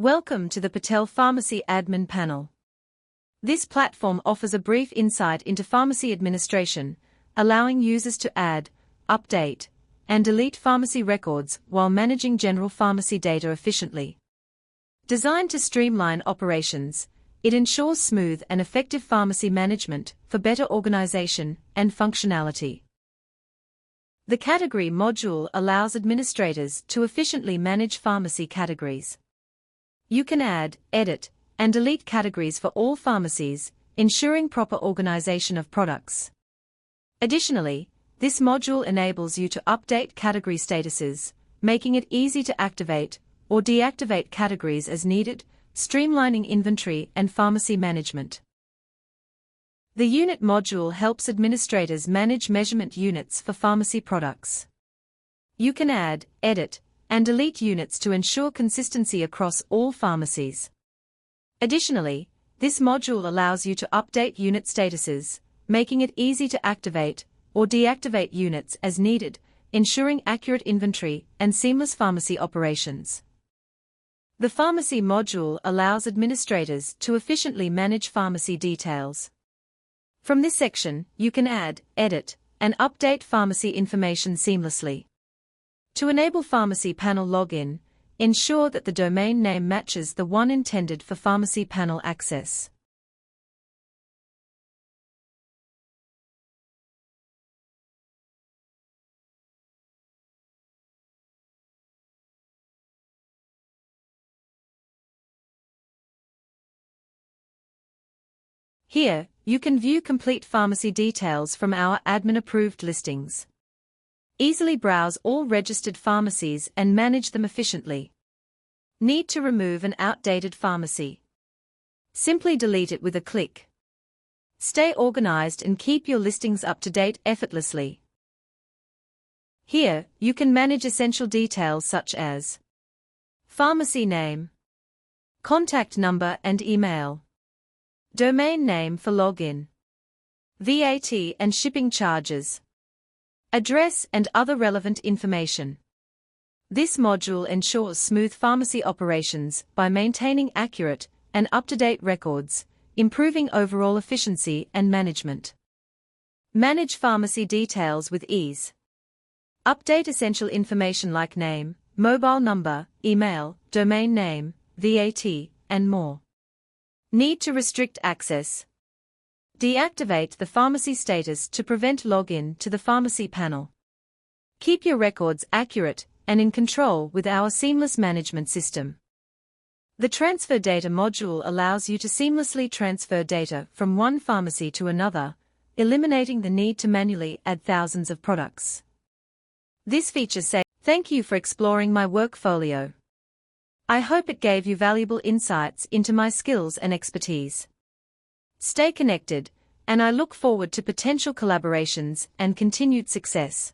Welcome to the Patel Pharmacy Admin Panel. This platform offers a brief insight into pharmacy administration, allowing users to add, update, and delete pharmacy records while managing general pharmacy data efficiently. Designed to streamline operations, it ensures smooth and effective pharmacy management for better organization and functionality. The Category module allows administrators to efficiently manage pharmacy categories. You can add, edit, and delete categories for all pharmacies, ensuring proper organization of products. Additionally, this module enables you to update category statuses, making it easy to activate or deactivate categories as needed, streamlining inventory and pharmacy management. The Unit module helps administrators manage measurement units for pharmacy products. You can add, edit, and delete units to ensure consistency across all pharmacies. Additionally, this module allows you to update unit statuses, making it easy to activate or deactivate units as needed, ensuring accurate inventory and seamless pharmacy operations. The Pharmacy module allows administrators to efficiently manage pharmacy details. From this section, you can add, edit, and update pharmacy information seamlessly. To enable Pharmacy Panel login, ensure that the domain name matches the one intended for Pharmacy Panel access. Here, you can view complete pharmacy details from our admin-approved listings. Easily browse all registered pharmacies and manage them efficiently. Need to remove an outdated pharmacy? Simply delete it with a click. Stay organized and keep your listings up to date effortlessly. Here, you can manage essential details such as pharmacy name, contact number and email, domain name for login, VAT and shipping charges, address and other relevant information. This module ensures smooth pharmacy operations by maintaining accurate and up-to-date records, improving overall efficiency and management. Manage pharmacy details with ease. Update essential information like name, mobile number, email, domain name, VAT, and more. Need to restrict access? Deactivate the pharmacy status to prevent login to the pharmacy panel. Keep your records accurate and in control with our seamless management system. The Transfer Data module allows you to seamlessly transfer data from one pharmacy to another, eliminating the need to manually add thousands of products. This feature says, "Thank you for exploring my workfolio. I hope it gave you valuable insights into my skills and expertise. Stay connected, and I look forward to potential collaborations and continued success."